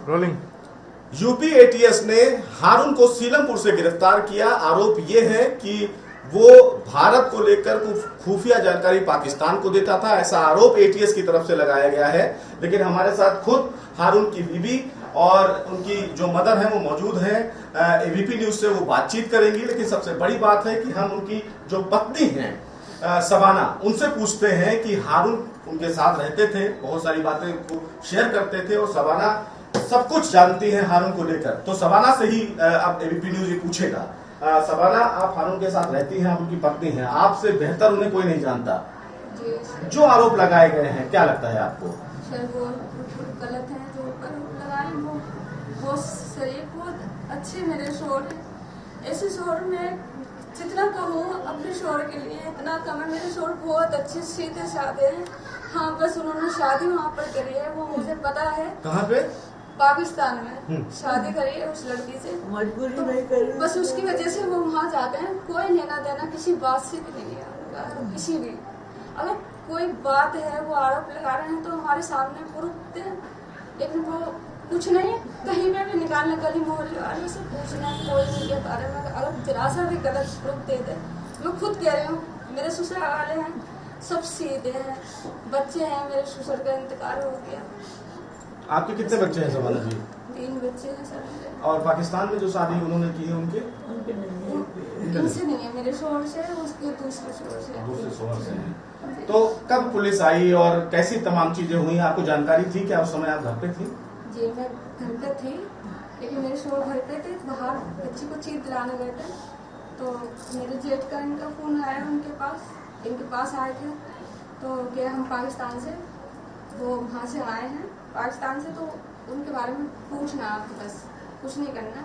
Rolling. UP ATS ने हारून को सीलमपुर से गिरफ्तार किया। आरोप ये है कि वो भारत को लेकर कुछ खुफिया जानकारी पाकिस्तान को देता था, ऐसा आरोप एटीएस की तरफ से लगाया गया है। लेकिन हमारे साथ खुद हारून की बीबी और उनकी जो मदर है वो मौजूद हैं। एबीपी न्यूज से वो बातचीत करेंगी। लेकिन सबसे बड़ी बात है कि हम उनकी जो पत्नी हैं शबाना, उनसे पूछते हैं कि हारून उनके साथ रहते थे, बहुत सारी बातें को शेयर करते थे और शबाना सब कुछ जानती है हारून को लेकर। तो शबाना से ही अब एबीपी न्यूज ये पूछेगा। शबाना, आप हारून के साथ रहती हैं, आप उनकी पत्नी हैं, आपसे बेहतर उन्हें कोई नहीं जानता। जो आरोप लगाए गए हैं क्या लगता है आपको? सर वो गलत है, जो आरोप लगाए वो बहुत सही, बहुत अच्छे मेरे शोर है। ऐसे शोर में जितना कहूँ अपने शोर के लिए इतना कम है। मेरे शोर बहुत अच्छे सीधे साधे हैं। हाँ, बस उन्होंने शादी वहाँ पर करी है, वो मुझे पता है। कहाँ पे? पाकिस्तान में शादी करी है उस लड़की से, मजबूरी नहीं करी, बस उसकी वजह से वो वहाँ जाते हैं। कोई लेना देना किसी बात से भी नहीं है, किसी भी। अगर कोई बात है वो आरोप लगा रहे हैं तो हमारे सामने प्रूफ दे, लेकिन वो कुछ नहीं, कहीं में भी निकालने, गली मोहल्ले वाले से पूछना कोई नहीं के बारे में। अगर जरा सा भी गलत प्रूफ दे दे, मैं खुद कह रही हूँ, मेरे ससुर वाले हैं, सब सीधे हैं, बच्चे हैं, मेरे ससुर का इंतकाल हो गया। आपके कितने बच्चे हैं शबाना जी? 3 बच्चे हैं सर मेरे। और पाकिस्तान में जो शादी उन्होंने की है उनके? उनसे नहीं है, मेरे शोहर से, उसके दूसरे शोहर से। दूसरे शोहर से हैं। तो कब पुलिस आई और कैसी तमाम चीजें हुई, आपको जानकारी थी क्या? उस समय आप घर पे थी? जी, मैं घर पे थी, लेकिन मेरे शोहर घर पे थे, बाहर बच्ची को चीज दिलाने गए थे। तो मेरे जेठ का इनका फोन आया इनके पास आए थे। तो क्या हम पाकिस्तान से, वो वहाँ से आए हैं पाकिस्तान से, तो उनके बारे में पूछना आपको, बस कुछ नहीं करना,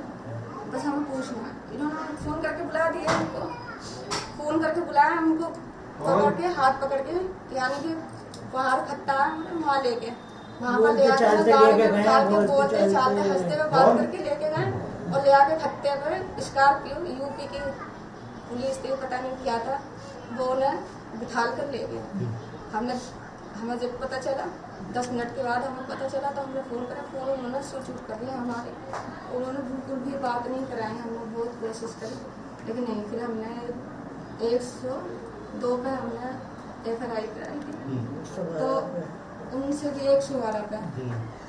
बस हमें पूछना। इन्होंने फोन करके बुला दिया हमको, फोन करके बुलाया हमको, पकड़ के हाथ पकड़ के, यानी कि बाहर खत्ता है वहाँ लेके, वहाँ पर ले आके बोलते चालते हंसते हुए बात करके लेके गए और ले आके खत्ते पे स्कॉर्पियो यूपी की पुलिस थी, पता नहीं क्या था, वो उन्हें बिठाल कर ले गए। हमें जब पता चला 10 मिनट के बाद हमें पता चला तो हमने फ़ोन करा, फ़ोन उन्होंने स्विच ऑफ कर दिया हमारे। उन्होंने बिल्कुल भी बात नहीं कराई, हमने बहुत कोशिश करी लेकिन नहीं। फिर हमने 102 पे हमने FIR कराई थी, तो उनसे भी 112 पे,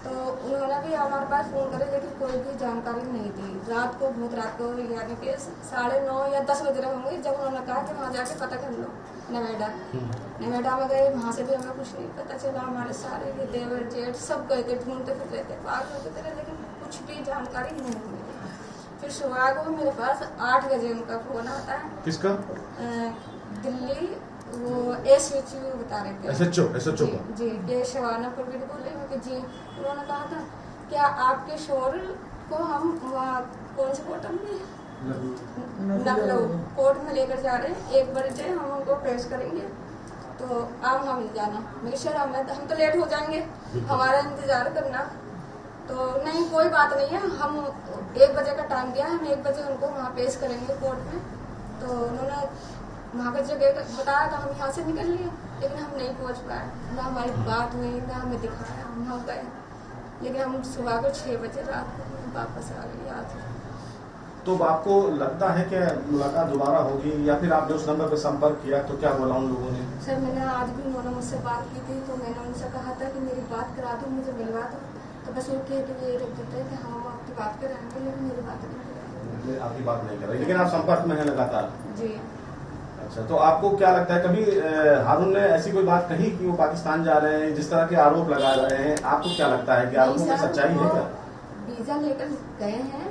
तो उन्होंने भी हमारे पास फ़ोन करे, लेकिन कोई भी जानकारी नहीं दी। रात को, बहुत रात को, यानी कि 9:30 या 10 बज रहे होंगे, जब उन्होंने कहा कि वहाँ जाके पता कर लो। नोएडा में गए, वहाँ से भी हमें कुछ नहीं पता चला। हमारे सारे ये देवर जेठ सब गए थे, ढूंढते फिर रहे थे, पागल होते थे, लेकिन कुछ भी जानकारी नहीं मिली। फिर सुबह को मेरे पास 8 बजे उनका फोन आता है। किसका? दिल्ली, वो SHO बता रहे थे, SHO जी, ये शबाना परवीन बोल रही हूँ कि जी। उन्होंने कहा था क्या आपके शोर को हम कौन से कोर्ट में, लखनऊ कोर्ट में लेकर जा रहे हैं, 1 बजे हम उनको पेश करेंगे, तो आप हम जाना। मेरे शहर हम तो लेट हो जाएंगे, हमारा इंतजार करना। तो नहीं, कोई बात नहीं है, हम 1 बजे का टाइम दिया, हम 1 बजे उनको वहाँ पेश करेंगे कोर्ट में। तो उन्होंने वहाँ पर जगह बताया, तो हम यहाँ से निकल लिए, लेकिन हम नहीं पहुँच पाए, ना हमारी बात हुई, ना हमें दिखाया। हम वहाँ गए, लेकिन हम सुबह को 6 बजे रात को वापस आ गए आज। तो आपको लगता है कि मुलाकात दोबारा होगी, या फिर आपने उस नंबर पर संपर्क किया तो क्या बोला उन लोगों ने? सर, मैंने आज भी उन्होंने मुझसे बात की थी, तो मैंने उनसे कहा था कि मेरी बात करा दो, मुझे मिलवा दो। तो बस वो कह के ये रख देते हैं कि हम आपकी बात कराएंगे, लेकिन मेरी बात नहीं कराएंगे। आपकी बात नहीं कर रही, लेकिन आप संपर्क में हैं लगातार? जी। अच्छा, तो आपको क्या लगता है, कभी हारून ने ऐसी कोई बात कही कि वो पाकिस्तान जा रहे हैं, जिस तरह के आरोप लगा रहे हैं, आपको क्या लगता है कि आरोपों में सच्चाई है क्या? वीजा लेकर गए हैं,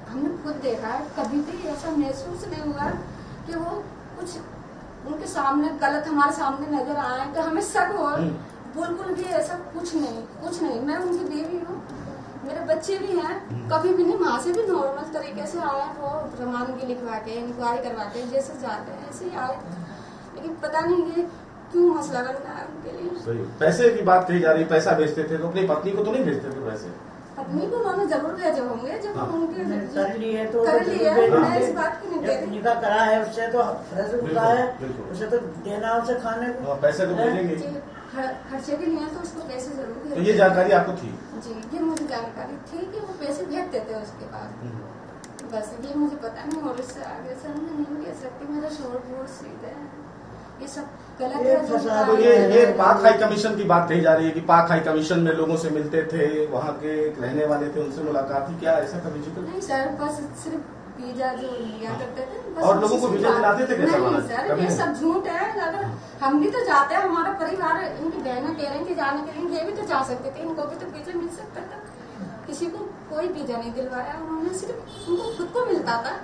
हमने खुद देखा है, कभी भी ऐसा महसूस नहीं हुआ कि वो कुछ उनके सामने गलत हमारे सामने नजर आए कि हमें शक हो। बिल्कुल भी ऐसा कुछ नहीं। मैं उनकी बीवी हूँ, मेरे बच्चे भी हैं, कभी भी नहीं। वहाँ से भी नॉर्मल तरीके से आए, वो रमानगी लिखवा के, इंक्वायरी करवा के, जैसे जाते हैं ऐसे ही आए। लेकिन पता नहीं ये क्यों मसला बन रहा है उनके लिए। सही। पैसे की बात कही जा रही, पैसा भेजते थे तो अपनी पत्नी को तो नहीं भेजते थे पैसे? पत्नी को उन्होंने जरूर भेजे होंगे, जब उनके कर लिए तो मैं इस बात की नहीं कह रही। निकाह करा है उससे तो फर्ज होता है, उसे तो देना, उसे खाने को पैसे तो भेजेंगे। खर्चे के लिए तो उसको पैसे जरूर तो भेजते ये थे। जानकारी आपको थी? जी, ये मुझे जानकारी थी कि वो पैसे भेजते थे उसके पास। बस ये मुझे पता नहीं, और इससे आगे सर मैं नहीं कह सकती। मेरा शोर बहुत सीधे है, ये सब गलत ये है जो फसाद तो बता रहे ये हैं। पाक हाई कमीशन की बात कही जा रही है कि पाक हाई कमीशन में लोगों से मिलते थे, वहाँ के रहने वाले थे, उनसे मुलाकात थी, क्या ऐसा कभी जिक्र? नहीं सर, बस सिर्फ वीजा जो लिया करते थे बस। और लोगों को उसी से वीजा बात- दिलाते थे क्या नहीं सर? सर, कभी ये नहीं? सब झूठ है। अगर हम भी तो जाते हैं, हमारा परिवार, इनकी बहनें कह रही थी जाने के लिए, ये भी तो जा सकते थे, इनको भी तो वीजा मिल सकता था। किसी को कोई वीजा नहीं दिलवाया उन्होंने, सिर्फ उनको खुद को मिलता था।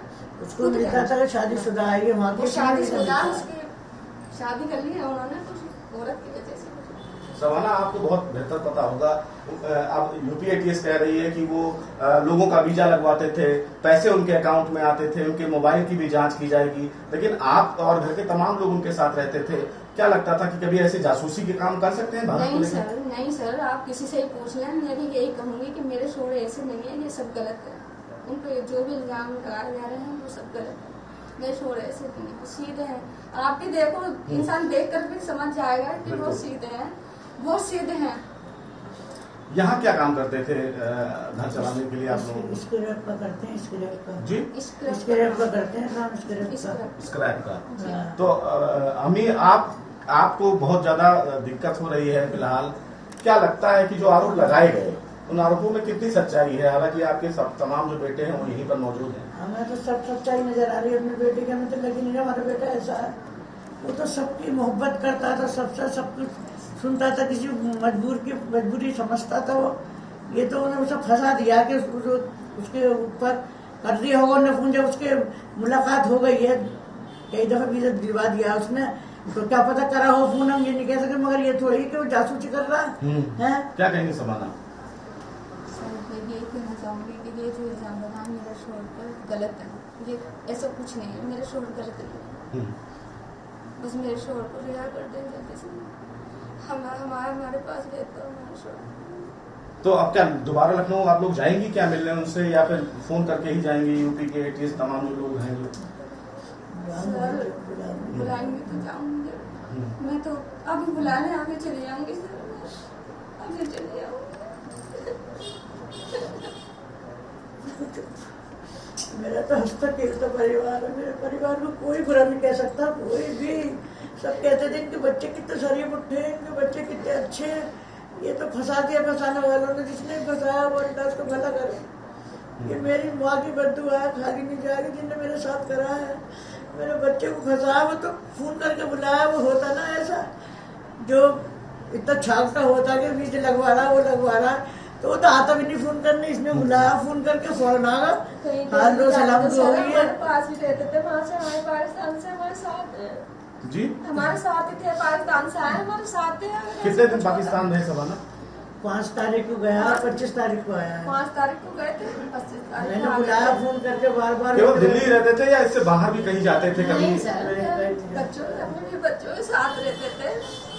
उसको खुद मिलता गए। था शादीशुदा है, ये वहाँ वो की शादीशुदा, उसकी शादी कर ली है उन्होंने तो उस औरत की वजह से। सवाना आपको बहुत बेहतर पता होगा, अब यूपी एटीएस कह रही है कि वो लोगों का वीजा लगवाते थे, पैसे उनके अकाउंट में आते थे, उनके मोबाइल की भी जांच की जाएगी, लेकिन आप और घर के तमाम लोग उनके साथ रहते थे। क्या लगता था कि कभी ऐसे जासूसी के काम कर सकते हैं भारत को नहीं लेकर? सर, नहीं सर, आप किसी से ही पूछ लें, मैं भी यही कहूंगी कि मेरे शोर ऐसे नहीं है, ये सब गलत है। उन पे जो भी इल्जाम लगाए जा रहे हैं वो सब गलत है। मेरे शोर ऐसे नहीं है, वो सीधे हैं। और आप भी देखो, इंसान देख कर भी समझ जाएगा कि वो बिल्कुल। सीधे हैं, बहुत सीधे हैं। यहाँ क्या काम करते थे घर चलाने के लिए आप लोग? स्क्रैप का करते हैं, स्क्रैप का जी, स्क्रैप का करते हैं काम, स्क्रैप का। स्क्रैप का। हाँ। तो अमी आपको बहुत ज्यादा दिक्कत हो रही है फिलहाल, क्या लगता है कि जो आरोप लगाए गए उन आरोपों में कितनी सच्चाई है? हालांकि आपके सब तमाम जो बेटे हैं वो यहीं पर मौजूद हैं। हमें तो सब सच्चाई नजर आ रही है अपने बेटे के, हमें तो लगी नहीं हमारा बेटा ऐसा है। वो तो सबकी मोहब्बत करता था, सबसे सब कुछ सुनता था, किसी मजबूरी समझता था वो। ये तो उन्होंने उसे फंसा दिया कि उसके ऊपर कर दिया होगा उन्होंने फोन, जब उसके मुलाकात हो गई है कई दफा वीजा दिलवा दिया उसने, तो क्या पता करा हो फोन, हम ये नहीं कह सकते, मगर ये थोड़ी कि वो जासूसी कर रहा है। क्या कहेंगे समाना? सर मैं यही कहना चाहूंगी कि ये जो इल्जाम लगा मेरे शोर पर गलत है, ये ऐसा कुछ नहीं है, मेरे शोर गलत नहीं है। बस मेरे शोर को रिहा कर दें जल्दी से, हमारे पास रहता है हमारा शोर। तो अब क्या दोबारा लखनऊ आप लोग जाएंगी क्या मिलने उनसे, या फिर फोन करके ही जाएंगी? यूपी के एटीएस तमाम जो लोग हैं जो सर बुलाएंगे तो जाऊंगी, मैं तो अभी बुलाने आगे चली जाऊंगी सर, अभी चली जाऊंगी। मेरा तो हंसता खेलता परिवार है, मेरे परिवार को कोई बुरा नहीं कह सकता, कोई भी। सब कहते थे इनके बच्चे कितने सरिये मुट्ठे हैं, इनके बच्चे कितने अच्छे हैं। ये तो फंसा दिया फंसाने वालों ने, जिसने फंसाया वो अल्लाह उसको भला करे। ये मेरी माँ की बद्दुआ है, खाली नहीं जाएगी, जिनने मेरे साथ करा है। मेरे बच्चे को फंसाया, वो तो फोन करके बुलाया, वो होता ना ऐसा जो इतना छापता होता कि बीच लगवा रहा वो लगवा रहा, तो वो तो आता भी नहीं फोन करने, इसने बुलाया फोन करके फौरन आ गया, हालो सलाम तो हो गई है। हमारे पास भी रहते थे, वहाँ से हमारे पाकिस्तान से हमारे साथ है। जी हमारे साथ ही थे, पाकिस्तान से आए हमारे साथ थे। कितने दिन पाकिस्तान रहे सवाना? 5 तारीख को गया, 25 तारीख को आया है। 5 तारीख को गए थे, 25 तारीख मैंने को आ बुलाया गए थे। फोन करके बार बार। केवल दिल्ली ही रहते थे या इससे बाहर भी कहीं जाते थे कभी? नहीं सर, बच्चों अपने भी बच्चों के साथ रहते थे,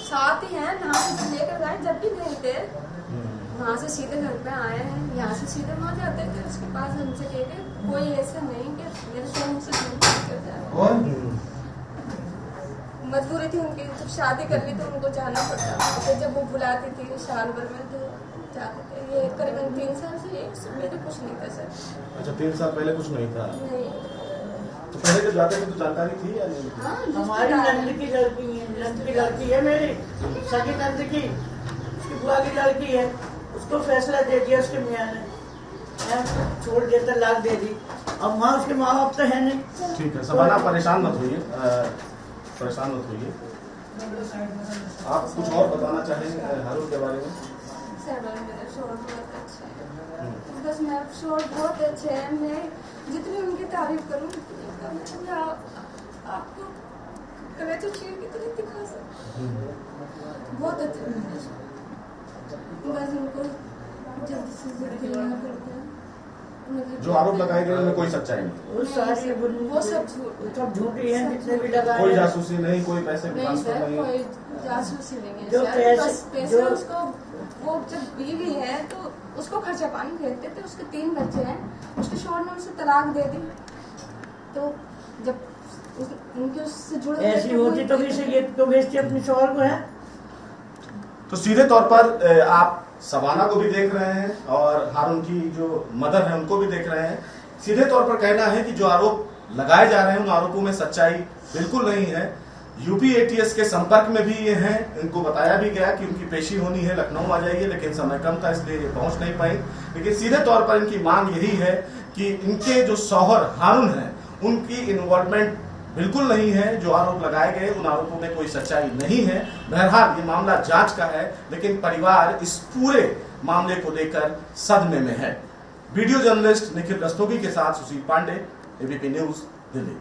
साथ ही हैं। यहाँ से लेकर गए जब भी नहीं थे, वहाँ से सीधे घर पे आए हैं, यहाँ से सीधे वहाँ जाते थे उसके पास। हमसे कह के कोई ऐसा नहीं कि मेरे शोर से दूर कर जाए। और मजबूरी थी उनकी, जब शादी कर ली तो उनको जाना पड़ता था, तो जब वो बुलाती थी साल भर में तो जाते थे। ये करीबन 3 साल से मेरे कुछ नहीं था सर। अच्छा, 3 साल पहले कुछ नहीं था? नहीं। तो पहले जब जाते थे तो जानकारी थी या नहीं? हाँ, हमारी नंद की लड़की है, नंद की लड़की है मेरी, सगी नंद की, उसकी बुआ की लड़की है। उसको फैसला दे दिया उसके मियाँ ने, छोड़ देता, लाख दे दी। अब वहाँ उसके माँ बाप तो है नहीं। ठीक है सवाना, परेशान मत होइए, परेशान मत होइए। आप कुछ और बताना चाहेंगे हारून के बारे में? सर मेरे शोर बहुत अच्छे हैं, बस मैं शोर बहुत अच्छे हैं। मैं जितनी उनकी तारीफ करूँ उतनी कम है। मैं आपको कले तो चीज कितनी दिखा सकती, बहुत अच्छे हैं मेरे शोर। बस उनको जल्दी से जल्दी लेना पड़ता है। जो आरोप लगाए गए उनमें कोई सच्चाई नहीं? वो सारी वो सब झूठ, सब झूठी है, जितने भी लगाए कोई हैं। जासूसी नहीं, कोई पैसे नहीं ट्रांसफर सर, नहीं? कोई जासूसी नहीं है जो सर। पैसे- बस पैसे जो- उसको, वो जब बीवी है तो उसको खर्चा पानी भेजते थे। उसके 3 बच्चे हैं, उसके शोहर ने उसे तलाक दे दी, तो जब उनके उससे जुड़े ऐसी होती तो भी से ये तो भेजती अपने शोहर को है। तो सीधे तौर पर आप सबाना को भी देख रहे हैं और हारून की जो मदर है उनको भी देख रहे हैं। सीधे तौर पर कहना है कि जो आरोप लगाए जा रहे हैं उन आरोपों में सच्चाई बिल्कुल नहीं है। यूपी एटीएस के संपर्क में भी ये हैं, इनको बताया भी गया कि उनकी पेशी होनी है, लखनऊ आ जाइए, लेकिन समय कम था इसलिए ये पहुंच नहीं पाई। लेकिन सीधे तौर पर इनकी मांग यही है कि इनके जो शौहर हारून हैं उनकी इन्वॉल्वमेंट बिल्कुल नहीं है। जो आरोप लगाए गए उन आरोपों में कोई सच्चाई नहीं है। बहरहाल ये मामला जांच का है, लेकिन परिवार इस पूरे मामले को लेकर सदमे में है। वीडियो जर्नलिस्ट निखिल रस्तोगी के साथ सुशील पांडे, एबीपी न्यूज, दिल्ली।